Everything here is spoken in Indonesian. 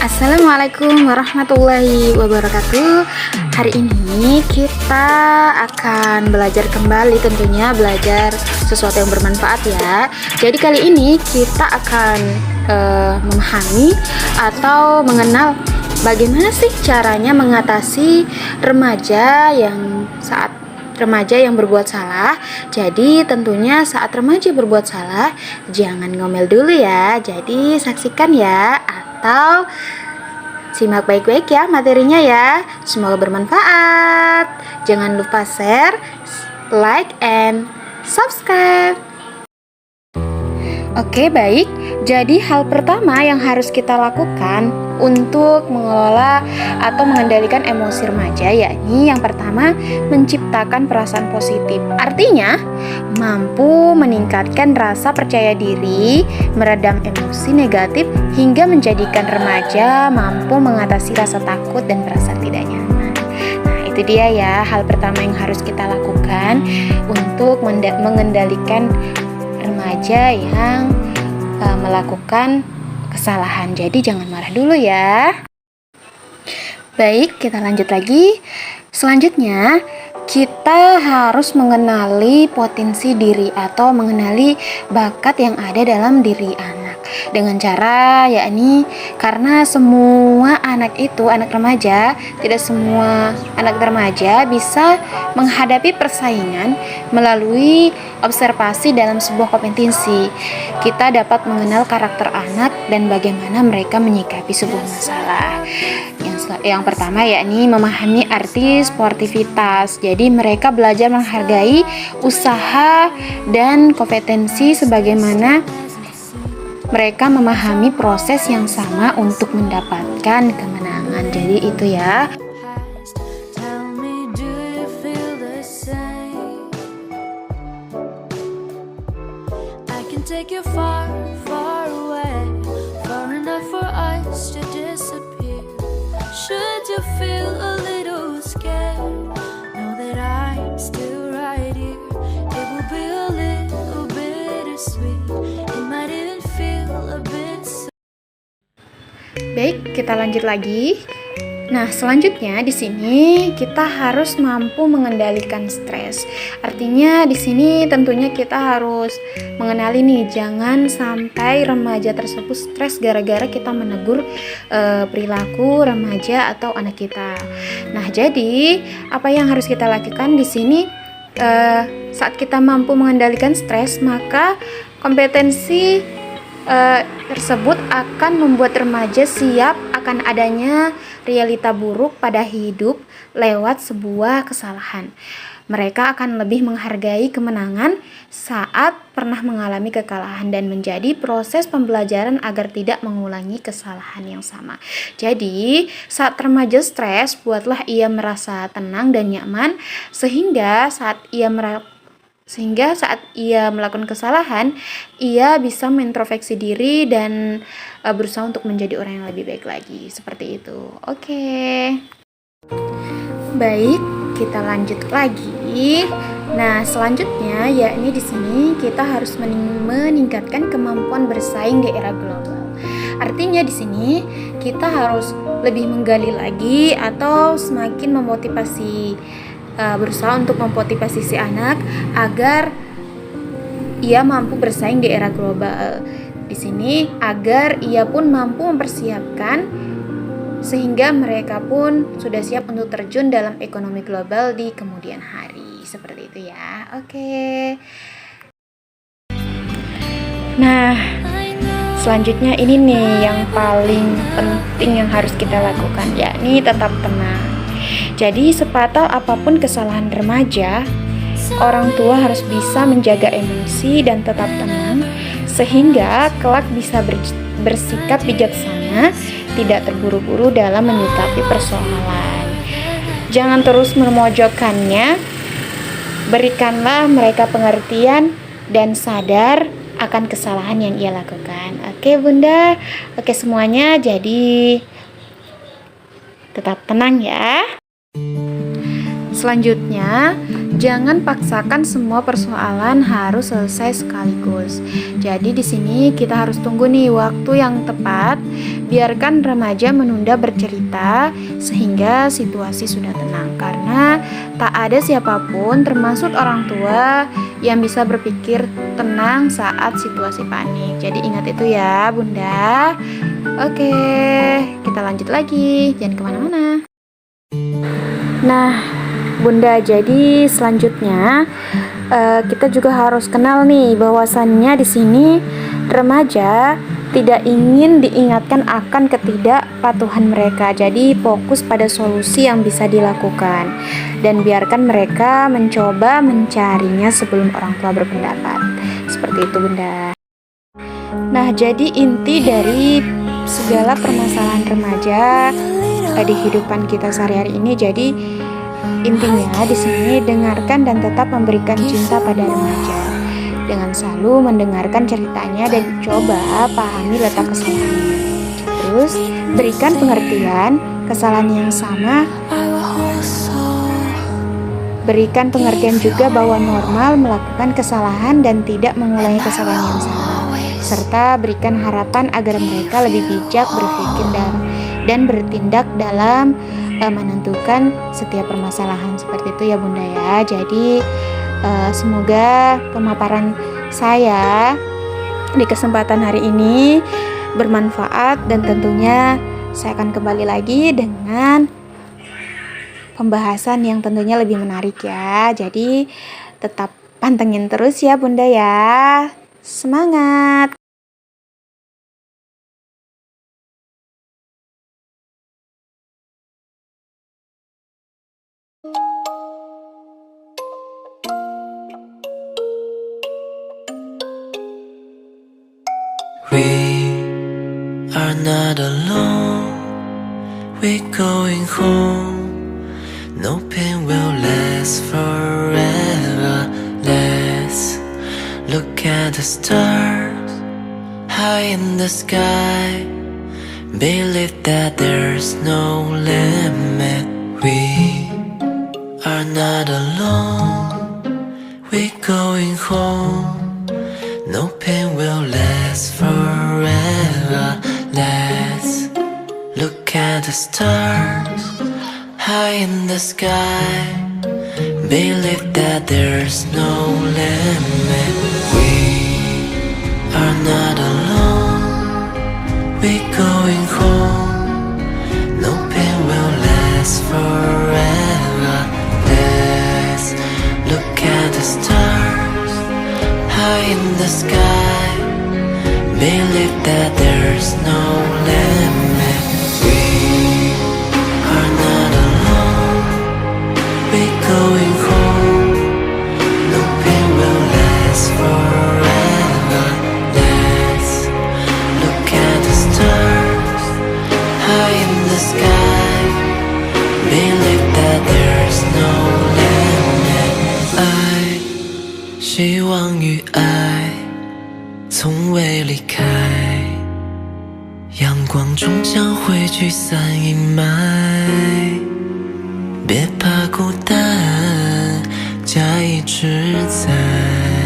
Assalamualaikum warahmatullahi wabarakatuh. Hari ini kita akan belajar kembali, tentunya belajar sesuatu yang bermanfaat ya. Jadi kali ini kita akan memahami atau mengenal bagaimana sih caranya mengatasi remaja yang berbuat salah. Jadi tentunya saat remaja berbuat salah, jangan ngomel dulu ya. Jadi saksikan ya, atau simak baik-baik ya materinya ya. Semoga bermanfaat. Jangan lupa share, like, and subscribe. Oke, baik. Jadi hal pertama yang harus kita lakukan untuk mengelola atau mengendalikan emosi remaja, yakni yang pertama, menciptakan perasaan positif. Artinya, mampu meningkatkan rasa percaya diri, meredam emosi negatif, hingga menjadikan remaja mampu mengatasi rasa takut dan perasaan tidak nyaman. Nah, itu dia ya, hal pertama yang harus kita lakukan untuk mengendalikan remaja yang melakukan kesalahan. Jadi jangan marah dulu ya. Baik, kita lanjut lagi. Selanjutnya, kita harus mengenali potensi diri atau mengenali bakat yang ada dalam diri anak. Dengan cara yakni karena semua anak remaja, tidak semua anak remaja bisa menghadapi persaingan melalui observasi dalam sebuah kompetensi. Kita dapat mengenal karakter anak dan bagaimana mereka menyikapi sebuah masalah. Yang pertama yakni memahami arti sportivitas. Jadi mereka belajar menghargai usaha dan kompetensi sebagaimana mereka memahami proses yang sama untuk mendapatkan kemenangan. Jadi itu ya. Take you far, far away, far enough for us to disappear. Should you feel a little scared, know that I'm still right here. It will be a little bittersweet. It might even feel a bit so. Baik, kita lanjut lagi. Nah, selanjutnya di sini kita harus mampu mengendalikan stres. Artinya di sini tentunya kita harus mengenali nih, jangan sampai remaja tersebut stres gara-gara kita menegur perilaku remaja atau anak kita. Nah, jadi apa yang harus kita lakukan di sini saat kita mampu mengendalikan stres, maka kompetensi tersebut akan membuat remaja siap akan adanya realita buruk pada hidup lewat sebuah kesalahan. Mereka akan lebih menghargai kemenangan saat pernah mengalami kekalahan dan menjadi proses pembelajaran agar tidak mengulangi kesalahan yang sama. Jadi, saat remaja stres, buatlah ia merasa tenang dan nyaman sehingga saat ia melakukan kesalahan, ia bisa mengintrospeksi diri dan berusaha untuk menjadi orang yang lebih baik lagi. Seperti itu. Oke. Baik, kita lanjut lagi. Nah, selanjutnya yakni di sini kita harus meningkatkan kemampuan bersaing di era global. Artinya di sini kita harus lebih menggali lagi atau semakin berusaha untuk memotivasi si anak agar ia mampu bersaing di era global. Di sini agar ia pun mampu mempersiapkan sehingga mereka pun sudah siap untuk terjun dalam ekonomi global di kemudian hari. Seperti itu ya. Oke. Nah, selanjutnya ini nih yang paling penting yang harus kita lakukan, yakni tetap tenang. Jadi sefatal apapun kesalahan remaja, orang tua harus bisa menjaga emosi dan tetap tenang sehingga kelak bisa bersikap bijaksana, tidak terburu-buru dalam menyikapi persoalan. Jangan terus memojokkannya, berikanlah mereka pengertian dan sadar akan kesalahan yang ia lakukan. Oke Bunda, oke semuanya, jadi tetap tenang ya. Selanjutnya, Jangan paksakan semua persoalan harus selesai sekaligus. Jadi di sini kita harus tunggu nih waktu yang tepat. Biarkan remaja menunda bercerita sehingga situasi sudah tenang. Karena tak ada siapapun termasuk orang tua yang bisa berpikir tenang saat situasi panik. Jadi ingat itu ya Bunda. Oke, kita lanjut lagi. Jangan kemana-mana. Nah, Bunda, jadi selanjutnya kita juga harus kenal nih bahwasannya di sini remaja tidak ingin diingatkan akan ketidakpatuhan mereka. Jadi fokus pada solusi yang bisa dilakukan dan biarkan mereka mencoba mencarinya sebelum orang tua berpendapat. Seperti itu, Bunda. Nah, jadi inti dari segala permasalahan remaja di kehidupan kita sehari-hari ini, jadi intinya di sini dengarkan dan tetap memberikan cinta pada remaja dengan selalu mendengarkan ceritanya dan coba pahami letak kesalahannya. Terus berikan pengertian kesalahan yang sama. Berikan pengertian juga bahwa normal melakukan kesalahan dan tidak mengulangi kesalahan yang sama. Serta berikan harapan agar mereka lebih bijak berpikir dan bertindak dalam menentukan setiap permasalahan. Seperti itu ya Bunda ya. Jadi semoga pemaparan saya di kesempatan hari ini bermanfaat dan tentunya saya akan kembali lagi dengan pembahasan yang tentunya lebih menarik ya. Jadi tetap pantengin terus ya Bunda ya. Semangat! We are not alone, we're going home. No pain will last forever. Let's look at the stars high in the sky. Believe that there's no limit. We are not alone, we're going home. No pain will last forever. Let's look at the stars high in the sky. Believe that there's no limit. We are not alone, we're going home. No pain will last forever. Let's look at the stars high in the sky. Believe that there's no limit. We are not alone, we're going home. No pain will last forever. Let's look at the stars high in the sky. Believe that there's no limit. 爱，希望与爱从未离开，阳光终将会驱散阴霾。别怕孤单，假意志在。